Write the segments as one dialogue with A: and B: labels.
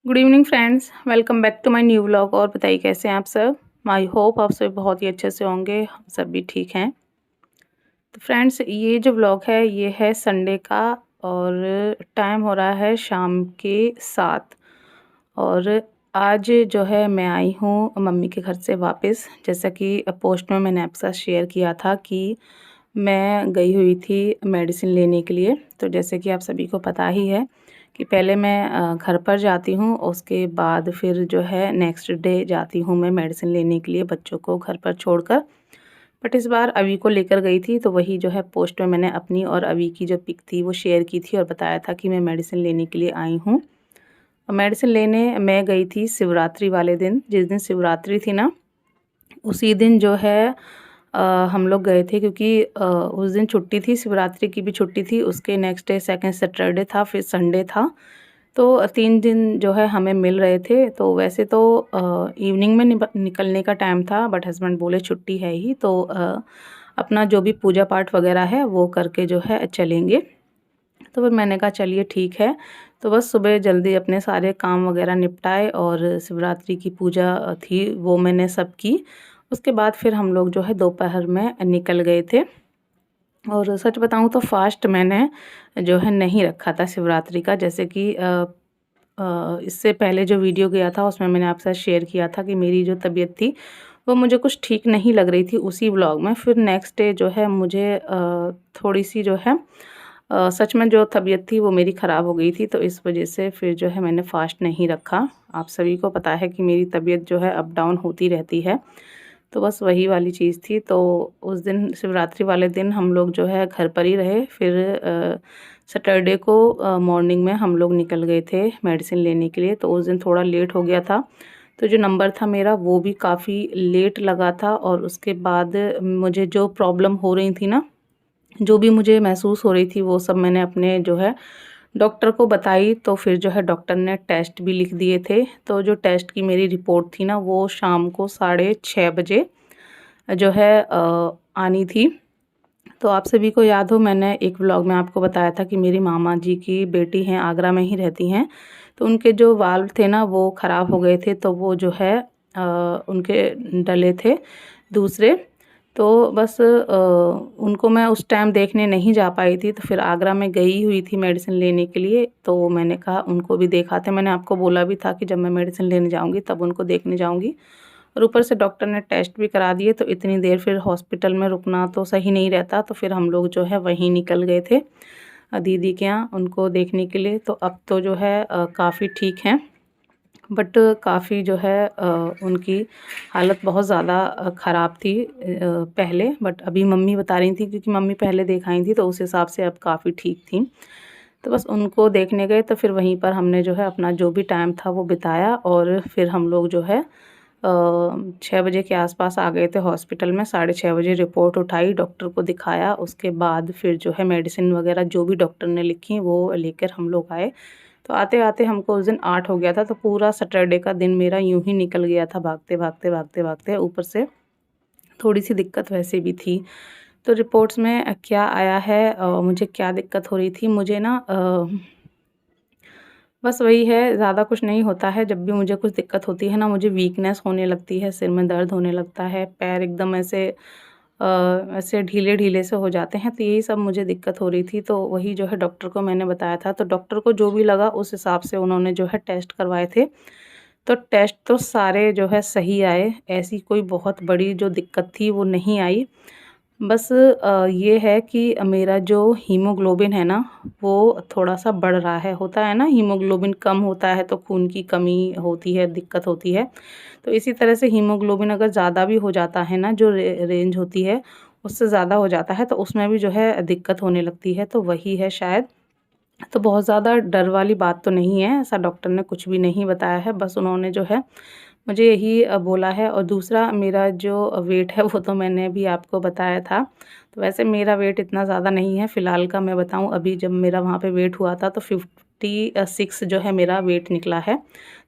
A: Good evening friends, welcome back to my new vlog. और बताइए कैसे हैं आप सब। आई होप आप सब बहुत ही अच्छे से होंगे, हम सब भी ठीक हैं। तो फ्रेंड्स, ये जो व्लॉग है ये है संडे का और टाइम हो रहा है शाम के 7। और आज जो है मैं आई हूँ मम्मी के घर से वापस। जैसा कि पोस्ट में मैंने आपके साथ शेयर किया था कि मैं गई हुई थी मेडिसिन लेने के लिए। तो जैसे कि आप सभी को पता ही है कि पहले मैं घर पर जाती हूँ, उसके बाद फिर जो है नेक्स्ट डे जाती हूँ मैं मेडिसिन लेने के लिए बच्चों को घर पर छोड़कर। बट इस बार अवी को लेकर गई थी, तो वही जो है पोस्ट में मैंने अपनी और अवी की जो पिक थी वो शेयर की थी और बताया था कि मैं मेडिसिन लेने के लिए आई हूँ। मेडिसिन लेने मैं गई थी शिवरात्रि वाले दिन। जिस दिन शिवरात्रि थी ना, उसी दिन जो है हम लोग गए थे, क्योंकि उस दिन छुट्टी थी, शिवरात्रि की भी छुट्टी थी। उसके नेक्स्ट डे सेकंड सैटरडे था, फिर संडे था। तो 3 दिन जो है हमें मिल रहे थे। तो वैसे तो इवनिंग में निकलने का टाइम था, बट हस्बैंड बोले छुट्टी है ही तो अपना जो भी पूजा पाठ वगैरह है वो करके जो है चलेंगे। तो फिर मैंने कहा चलिए ठीक है। तो बस सुबह जल्दी अपने सारे काम वगैरह निपटाए और शिवरात्रि की पूजा थी वो मैंने सब की। उसके बाद फिर हम लोग जो है दोपहर में निकल गए थे। और सच बताऊँ तो फास्ट मैंने जो है नहीं रखा था शिवरात्रि का। जैसे कि इससे पहले जो वीडियो गया था उसमें मैंने आपके साथ शेयर किया था कि मेरी जो तबीयत थी वो मुझे कुछ ठीक नहीं लग रही थी उसी व्लॉग में। फिर नेक्स्ट डे जो है मुझे थोड़ी-सी जो है सच में जो तबीयत थी वो मेरी ख़राब हो गई थी, तो इस वज़ह से फिर जो है मैंने फ़ास्ट नहीं रखा। आप सभी को पता है कि मेरी तबीयत जो है अप डाउन होती रहती है, तो बस वही वाली चीज़ थी। तो उस दिन शिवरात्रि वाले दिन हम लोग जो है घर पर ही रहे। फिर सैटरडे को मॉर्निंग में हम लोग निकल गए थे मेडिसिन लेने के लिए। तो उस दिन थोड़ा लेट हो गया था, तो जो नंबर था मेरा वो भी काफ़ी लेट लगा था। और उसके बाद मुझे जो प्रॉब्लम हो रही थी ना, जो भी मुझे महसूस हो रही थी वो सब मैंने अपने जो है डॉक्टर को बताई। तो फिर जो है डॉक्टर ने टेस्ट भी लिख दिए थे। तो जो टेस्ट की मेरी रिपोर्ट थी ना, वो शाम को 6:30 बजे जो है आनी थी। तो आप सभी को याद हो, मैंने एक व्लॉग में आपको बताया था कि मेरी मामा जी की बेटी हैं, आगरा में ही रहती हैं। तो उनके जो वाल्व थे ना वो ख़राब हो गए थे, तो वो जो है उनके डले थे दूसरे। तो बस उनको मैं उस टाइम देखने नहीं जा पाई थी। तो फिर आगरा में गई हुई थी मेडिसिन लेने के लिए, तो मैंने कहा उनको भी देखा था। मैंने आपको बोला भी था कि जब मैं मेडिसिन लेने जाऊँगी तब उनको देखने जाऊँगी। और ऊपर से डॉक्टर ने टेस्ट भी करा दिए, तो इतनी देर फिर हॉस्पिटल में रुकना तो सही नहीं रहता। तो फिर हम लोग जो है वहीं निकल गए थे दीदी के यहाँ उनको देखने के लिए। तो अब तो जो है काफ़ी ठीक हैं, बट काफ़ी जो है उनकी हालत बहुत ज़्यादा ख़राब थी पहले। बट अभी मम्मी बता रही थी, क्योंकि मम्मी पहले दिखाई थी तो उस हिसाब से अब काफ़ी ठीक थी। तो बस उनको देखने गए, तो फिर वहीं पर हमने जो है अपना जो भी टाइम था वो बिताया। और फिर हम लोग जो है 6 बजे के आसपास आ गए थे हॉस्पिटल में। 6:30 बजे रिपोर्ट उठाई, डॉक्टर को दिखाया। उसके बाद फिर जो है मेडिसिन वगैरह जो भी डॉक्टर ने लिखी वो लेकर हम लोग आए। तो आते-आते हमको उस दिन 8 हो गया था। तो पूरा सैटरडे का दिन मेरा यूँ ही निकल गया था, भागते-भागते, भागते-भागते। ऊपर से थोड़ी-सी दिक्कत वैसे भी थी। तो रिपोर्ट्स में क्या आया है, मुझे क्या दिक्कत हो रही थी, मुझे ना बस वही है, ज़्यादा कुछ नहीं होता है। जब भी मुझे कुछ दिक्कत होती है ना, मुझे वीकनेस होने लगती है, सिर में दर्द होने लगता है, पैर एकदम ऐसे अ, ऐसे ढीले-ढीले से हो जाते हैं। तो यही सब मुझे दिक्कत हो रही थी। तो वही जो है डॉक्टर को मैंने बताया था। तो डॉक्टर को जो भी लगा उस हिसाब से उन्होंने जो है टेस्ट करवाए थे। तो टेस्ट तो सारे जो है सही आए, ऐसी कोई बहुत बड़ी जो दिक्कत थी वो नहीं आई। बस ये है कि मेरा जो हीमोग्लोबिन है ना, वो थोड़ा-सा बढ़ रहा है। होता है ना, हीमोग्लोबिन कम होता है तो खून की कमी होती है, दिक्कत होती है। तो इसी तरह से हीमोग्लोबिन अगर ज़्यादा भी हो जाता है ना, जो रेंज होती है, उससे ज़्यादा हो जाता है तो उसमें भी जो है दिक्कत होने लगती है, तो वही है शायद। तो बहुत ज़्यादा डर वाली बात तो नहीं है, ऐसा डॉक्टर ने कुछ भी नहीं बताया है। बस उन्होंने जो है मुझे यही बोला है। और दूसरा, मेरा जो वेट है वो तो मैंने अभी आपको बताया था। तो वैसे मेरा वेट इतना ज़्यादा नहीं है, फ़िलहाल का मैं बताऊँ, अभी जब मेरा वहाँ पे वेट हुआ था तो 56 जो है मेरा वेट निकला है।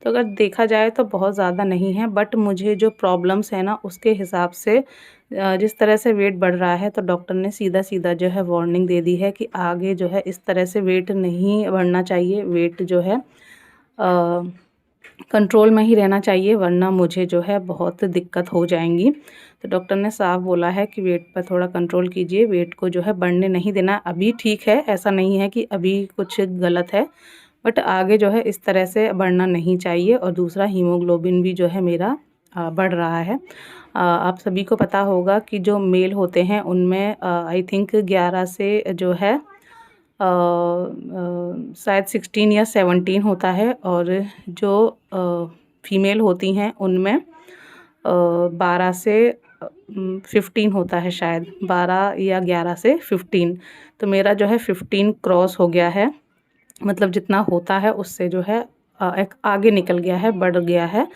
A: तो अगर देखा जाए तो बहुत ज़्यादा नहीं है, बट मुझे जो प्रॉब्लम्स है ना उसके हिसाब से जिस तरह से वेट बढ़ रहा है, तो डॉक्टर ने सीधा-सीधा जो है वार्निंग दे दी है कि आगे जो है इस तरह से वेट नहीं बढ़ना चाहिए। वेट जो है कंट्रोल में ही रहना चाहिए, वरना मुझे जो है बहुत दिक्कत हो जाएँगी। तो डॉक्टर ने साफ बोला है कि वेट पर थोड़ा कंट्रोल कीजिए, वेट को जो है बढ़ने नहीं देना। अभी ठीक है, ऐसा नहीं है कि अभी कुछ गलत है, बट आगे जो है इस तरह से बढ़ना नहीं चाहिए। और दूसरा, हीमोग्लोबिन भी जो है मेरा बढ़ रहा है। आप सभी को पता होगा कि जो मेल होते हैं उनमें आई थिंक 11 से जो है शायद 16 या 17 होता है, और जो फीमेल होती हैं उनमें 12 से 15 होता है, शायद 12 या 11 से 15। तो मेरा जो है 15 क्रॉस हो गया है, मतलब जितना होता है उससे जो है एक आगे निकल गया है, बढ़ गया है।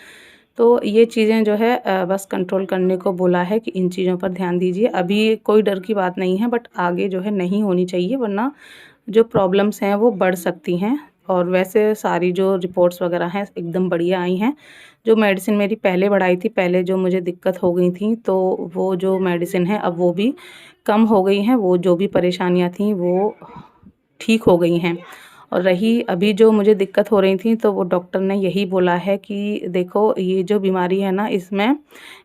A: तो ये चीज़ें जो है बस कंट्रोल करने को बोला है कि इन चीज़ों पर ध्यान दीजिए। अभी कोई डर की बात नहीं है, बट आगे जो है नहीं होनी चाहिए, वरना जो प्रॉब्लम्स हैं वो बढ़ सकती हैं। और वैसे सारी जो रिपोर्ट्स वगैरह हैं एकदम बढ़िया आई हैं। जो मेडिसिन मेरी पहले बढ़ाई थी, पहले जो मुझे दिक्कत हो गई थी, तो वो जो मेडिसिन है अब वो भी कम हो गई हैं। वो जो भी परेशानियाँ थीं वो ठीक हो गई हैं। और रही अभी जो मुझे दिक्कत हो रही थी, तो वो डॉक्टर ने यही बोला है कि देखो, ये जो बीमारी है ना, इसमें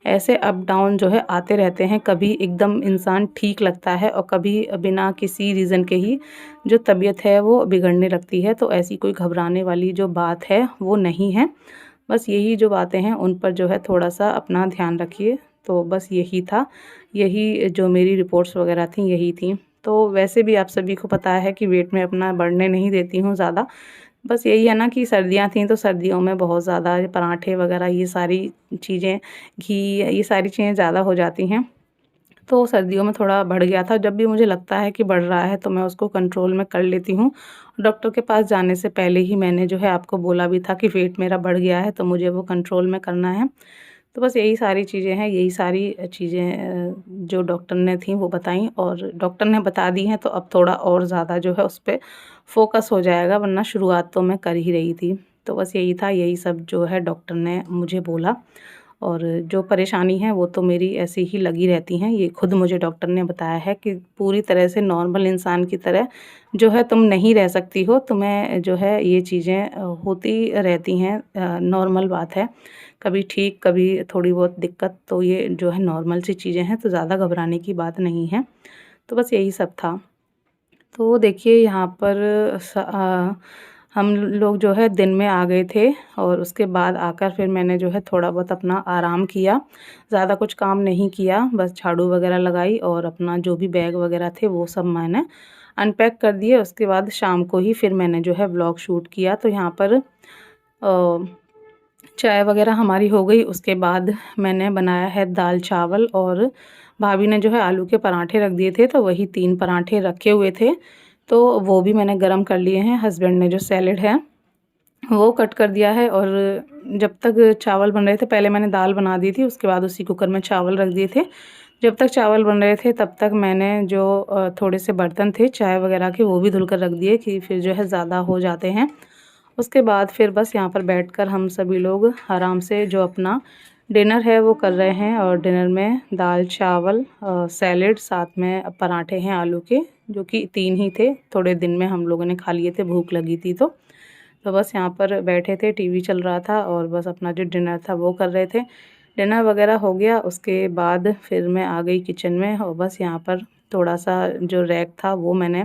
A: ऐसे अप डाउन जो है आते रहते हैं। कभी एकदम इंसान ठीक लगता है और कभी बिना किसी रीज़न के ही जो तबीयत है वो बिगड़ने लगती है। तो ऐसी कोई घबराने वाली जो बात है वो नहीं है। बस यही जो बातें हैं उन पर जो है थोड़ा-सा अपना ध्यान रखिए। तो बस यही था, यही जो मेरी रिपोर्ट्स वगैरह थी यही थी। तो वैसे भी आप सभी को पता है कि वेट मैं अपना बढ़ने नहीं देती हूँ ज़्यादा। बस यही है ना कि सर्दियाँ थीं, तो सर्दियों में बहुत ज़्यादा पराठे वगैरह ये सारी चीज़ें, घी, ये सारी चीज़ें ज़्यादा हो जाती हैं। तो सर्दियों में थोड़ा बढ़ गया था। जब भी मुझे लगता है कि बढ़ रहा है तो मैं उसको कंट्रोल में कर लेती हूँ। डॉक्टर के पास जाने से पहले ही मैंने जो है आपको बोला भी था कि वेट मेरा बढ़ गया है, तो मुझे वो कंट्रोल में करना है। तो बस यही सारी चीज़ें हैं, यही सारी चीज़ें जो डॉक्टर ने थी वो बताईं, और डॉक्टर ने बता दी हैं, तो अब थोड़ा और ज़्यादा जो है उस पे फ़ोकस हो जाएगा, वरना शुरुआत तो मैं कर ही रही थी। तो बस यही था, यही सब जो है डॉक्टर ने मुझे बोला। और जो परेशानी है वो तो मेरी ऐसे ही लगी रहती हैं। ये खुद मुझे डॉक्टर ने बताया है कि पूरी तरह से नॉर्मल इंसान की तरह जो है तुम नहीं रह सकती हो। तुम्हें जो है ये चीज़ें होती रहती हैं, नॉर्मल बात है। कभी ठीक, कभी थोड़ी बहुत दिक्कत, तो ये जो है नॉर्मल सी चीज़ें हैं, तो ज़्यादा घबराने की बात नहीं है। तो बस यही सब था। तो देखिए यहाँ पर हम लोग जो है दिन में आ गए थे, और उसके बाद आकर फिर मैंने जो है थोड़ा बहुत अपना आराम किया। ज़्यादा कुछ काम नहीं किया, बस झाड़ू वगैरह लगाई और अपना जो भी बैग वगैरह थे वो सब मैंने अनपैक कर दिए। उसके बाद शाम को ही फिर मैंने जो है व्लॉग शूट किया। तो यहाँ पर चाय वगैरह हमारी हो गई। उसके बाद मैंने बनाया है दाल चावल, और भाभी ने जो है आलू के पराठे रख दिए थे, तो वही 3 पराठे रखे हुए थे, तो वो भी मैंने गरम कर लिए हैं। हस्बैंड ने जो सैलेड है वो कट कर दिया है। और जब तक चावल बन रहे थे, पहले मैंने दाल बना दी थी, उसके बाद उसी कुकर में चावल रख दिए थे। जब तक चावल बन रहे थे तब तक मैंने जो थोड़े से बर्तन थे चाय वगैरह के, वो भी धुल कर रख दिए कि फिर जो है ज़्यादा हो जाते हैं। उसके बाद फिर बस यहाँ पर बैठकर हम सभी लोग आराम से जो अपना डिनर है वो कर रहे हैं। और डिनर में दाल चावल, सैलेड, साथ में पराठे हैं आलू के, जो कि 3 ही थे। थोड़े दिन में हम लोगों ने खा लिए थे, भूख लगी थी तो बस यहाँ पर बैठे थे, टीवी चल रहा था, और बस अपना जो डिनर था वो कर रहे थे। डिनर वगैरह हो गया, उसके बाद फिर मैं आ गई किचन में, और बस यहाँ पर थोड़ा-सा जो रैक था वो मैंने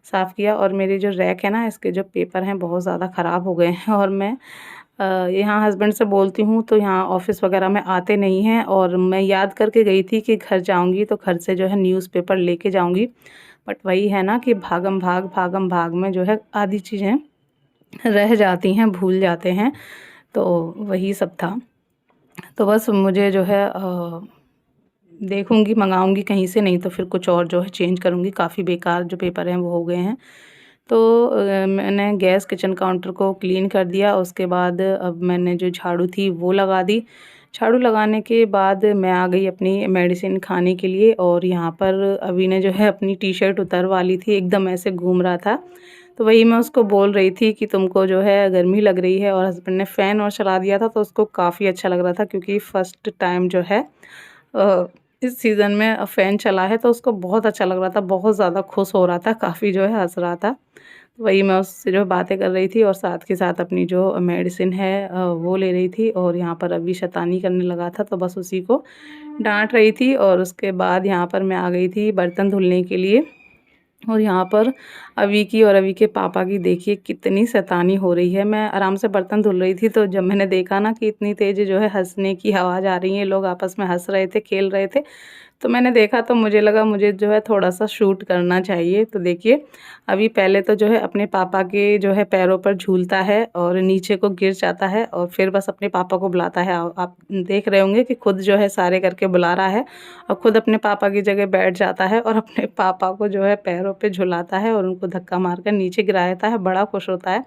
A: साफ़ किया। और मेरी जो रैक है ना, इसके जो पेपर हैं बहुत ज़्यादा ख़राब हो गए हैं, और मैं यहाँ हस्बैंड से बोलती हूँ तो यहाँ ऑफ़िस वगैरह में आते नहीं हैं। और मैं याद करके गई थी कि घर जाऊँगी तो घर से जो है न्यूज़पेपर लेके जाऊँगी, बट वही है ना कि भागम भाग में जो है आधी चीज़ें रह जाती हैं, भूल जाते हैं। तो वही सब था। तो बस मुझे जो है देखूँगी, मँगाऊँगी कहीं से, नहीं तो फिर कुछ और जो है चेंज करूँगी। काफ़ी बेकार जो पेपर हैं वो हो गए हैं। तो मैंने गैस किचन काउंटर को क्लीन कर दिया। उसके बाद अब मैंने जो झाड़ू थी वो लगा दी। झाड़ू लगाने के बाद मैं आ गई अपनी मेडिसिन खाने के लिए। और यहाँ पर अभी ने जो है अपनी टी-शर्ट उतरवा ली थी, एकदम ऐसे घूम रहा था। तो वही मैं उसको बोल रही थी कि तुमको जो है गर्मी लग रही है, और हस्बैंड ने फ़ैन और चला दिया था तो उसको काफ़ी अच्छा लग रहा था, क्योंकि फर्स्ट टाइम जो है अ, इस सीज़न में फ़ैन चला है, तो उसको बहुत अच्छा लग रहा था, बहुत ज़्यादा खुश हो रहा था, काफ़ी जो है हँस रहा था। वही मैं उससे जो बातें कर रही थी और साथ के साथ अपनी जो मेडिसिन है वो ले रही थी। और यहाँ पर अभी शैतानी करने लगा था तो बस उसी को डांट रही थी। और उसके बाद यहाँ पर मैं आ गई थी बर्तन धुलने के लिए। और यहाँ पर अवी की और अवी के पापा की देखिए कितनी शैतानी हो रही है। मैं आराम से बर्तन धुल रही थी तो जब मैंने देखा ना कि इतनी तेज़ जो है हँसने की आवाज़ आ रही है, लोग आपस में हँस रहे थे, खेल रहे थे, तो मैंने देखा तो मुझे लगा मुझे जो है थोड़ा-सा शूट करना चाहिए। तो देखिए अभी पहले तो जो है अपने पापा के जो है पैरों पर झूलता है और नीचे को गिर जाता है और फिर बस अपने पापा को बुलाता है। आप देख रहे होंगे कि खुद जो है सारे करके बुला रहा है और खुद अपने पापा की जगह बैठ जाता है और अपने पापा को जो है पैरों पे झुलाता है और उनको धक्का मारकर नीचे गिरा देता है। बड़ा खुश होता है,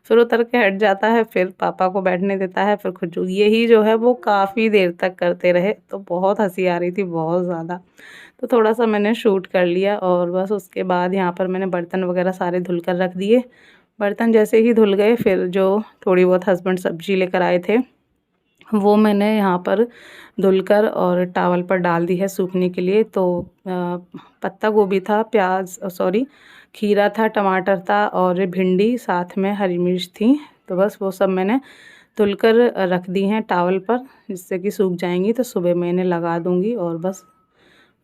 A: फिर उतर के हट जाता है, फिर पापा को बैठने देता है, फिर खुद यही जो है वो काफ़ी देर तक करते रहे। तो बहुत हँसी आ रही थी, बहुत ज़्यादा। तो थोड़ा-सा मैंने शूट कर लिया और बस उसके बाद यहाँ पर मैंने बर्तन वगैरह सारे धुल कर रख दिए। बर्तन जैसे ही धुल गए फिर जो थोड़ी बहुत हस्बैंड सब्ज़ी लेकर आए थे वो मैंने यहाँ पर धुलकर और टॉवल पर डाल दी है सूखने के लिए। तो पत्ता गोभी था, प्याज सॉरी खीरा था, टमाटर था और भिंडी, साथ में हरी मिर्च थी। तो बस वो सब मैंने धुलकर रख दी हैं टॉवल पर, जिससे कि सूख जाएंगी तो सुबह मैं इन्हें लगा दूँगी। और बस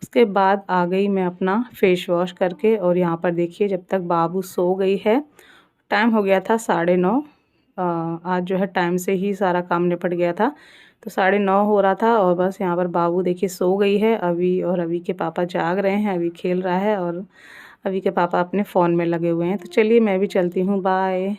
A: उसके बाद आ गई मैं अपना फेस वॉश करके। और यहाँ पर देखिए जब तक बाबू सो गई है, टाइम हो गया था 9:30। आज जो है टाइम से ही सारा काम निपट गया था, तो 9:30 हो रहा था। और बस यहाँ पर बाबू देखिए सो गई है अभी, और अभी के पापा जाग रहे हैं, अभी खेल रहा है और अभी के पापा अपने फ़ोन में लगे हुए हैं। तो चलिए मैं भी चलती हूँ, बाय।